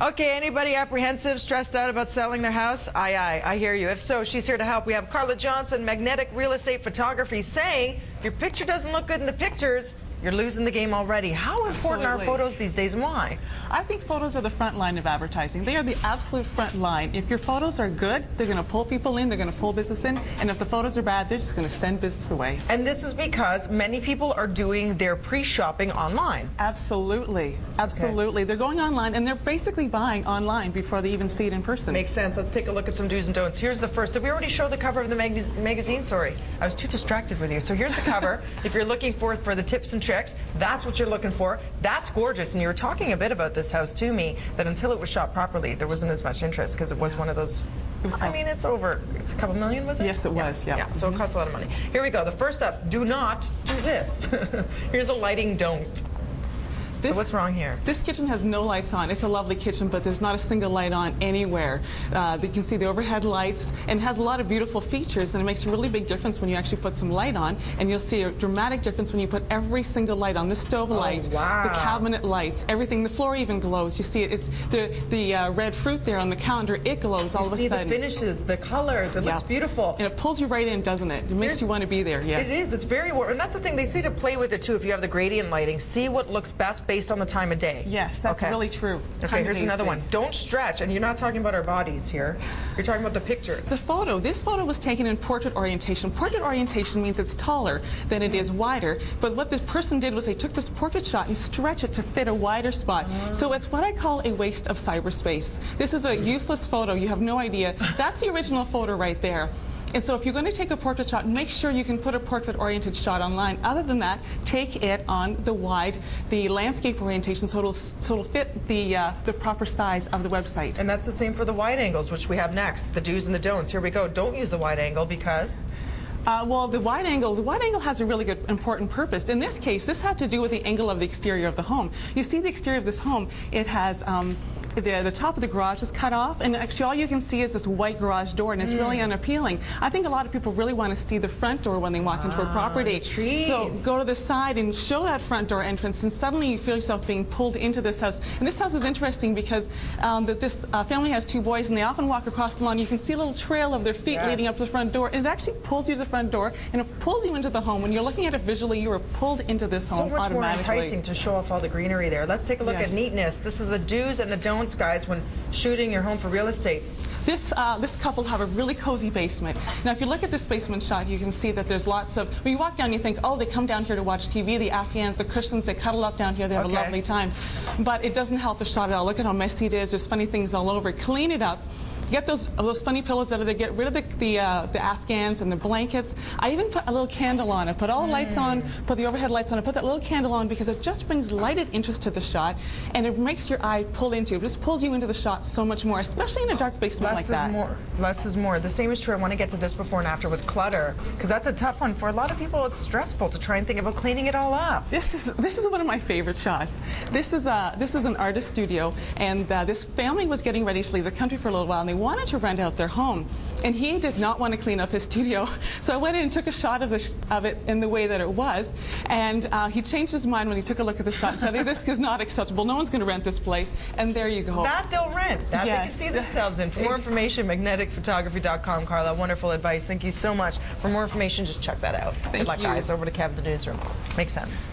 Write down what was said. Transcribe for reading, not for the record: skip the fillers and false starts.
Okay, anybody apprehensive, stressed out about selling their house? Aye, I hear you. If so, she's here to help. We have Carla Johnson, Magnetic Real Estate Photography, saying if your picture doesn't look good in the pictures, you're losing the game already. How important are photos these days and why? I think photos are the front line of advertising. They are the absolute front line. If your photos are good, they're going to pull people in, they're going to pull business in, and if the photos are bad, they're just going to send business away. And this is because many people are doing their pre-shopping online. Absolutely. Absolutely. Okay. They're going online and they're basically buying online before they even see it in person. Makes sense. Let's take a look at some do's and don'ts. Here's the first. Did we already show the cover of the magazine? Sorry. I was too distracted with you. So here's the cover. If you're looking for the tips and tricks, that's what you're looking for. That's gorgeous. And you were talking a bit about this house to me, that until it was shot properly, there wasn't as much interest because it was one of those. I mean, it's a couple million, was it? Yes, it was, yeah. So it costs a lot of money. Here we go. The first up, do not do this. Here's a lighting don't. So what's wrong here? This kitchen has no lights on. It's a lovely kitchen, but there's not a single light on anywhere. You can see the overhead lights, and it has a lot of beautiful features, and it makes a really big difference when you actually put some light on, and you'll see a dramatic difference when you put every single light on. The stove light, the cabinet lights, everything. The floor even glows. You see it. It's the red fruit there on the counter. It glows all of a sudden. You see the finishes, the colors. It looks beautiful. And it pulls you right in, doesn't it? It makes you want to be there. Yes. It is. It's very warm. And that's the thing. They say to play with it, too, if you have the gradient lighting. See what looks best based on the time of day. Yes, that's really true. Okay, here's another one. Don't stretch. And you're not talking about our bodies here. You're talking about the pictures. The photo. This photo was taken in portrait orientation. Portrait orientation means it's taller than it is wider. But what this person did was they took this portrait shot and stretched it to fit a wider spot. So it's what I call a waste of cyberspace. This is a useless photo. You have no idea. That's the original photo right there. And so if you're going to take a portrait shot, make sure you can put a portrait-oriented shot online. Other than that, take it on the landscape orientation, so it'll fit the proper size of the website. And that's the same for the wide angles, which we have next. The do's and the don'ts. Here we go. Don't use the wide angle because... well, the wide angle has a really good, important purpose. In this case, this had to do with the angle of the exterior of the home. You see the exterior of this home, it has the top of the garage is cut off, and actually all you can see is this white garage door, and it's really unappealing. I think a lot of people really want to see the front door when they walk into a property. So go to the side and show that front door entrance, and suddenly you feel yourself being pulled into this house. And this house is interesting because this family has two boys, and they often walk across the lawn. You can see a little trail of their feet leading up to the front door, and it actually pulls you to the front door, and it pulls you into the home. When you're looking at it visually, you are pulled into this home automatically. So much more enticing to show off all the greenery there. Let's take a look at neatness. This is the do's and the don'ts, guys, when shooting your home for real estate. This couple have a really cozy basement. Now, if you look at this basement shot, you can see that there's lots of, when you walk down, you think, oh, they come down here to watch TV, the Afghans, the cushions, they cuddle up down here, they have a lovely time. But it doesn't help the shot at all. Look at how messy it is. There's funny things all over. Clean it up. Get those funny pillows out of there. Get rid of the Afghans and the blankets. I even put a little candle on it. Put all the lights on. Put the overhead lights on. I put that little candle on because it just brings lighted interest to the shot, and it makes your eye pull into it. It just pulls you into the shot so much more, especially in a dark basement like that. Less is more. The same is true. I want to get to this before and after with clutter, because that's a tough one for a lot of people. It's stressful to try and think about cleaning it all up. This is one of my favorite shots. This is an artist studio, and this family was getting ready to leave the country for a little while, and they wanted to rent out their home, and he did not want to clean up his studio, so I went in and took a shot of it in the way that it was, and he changed his mind when he took a look at the shot and said, hey, this is not acceptable, no one's going to rent this place, and there you go. That they'll rent, that they can see themselves in. For more information, magneticphotography.com. Carla, wonderful advice, thank you so much. For more information, just check that out. Good luck, guys. Over to Kev in the newsroom. Makes sense.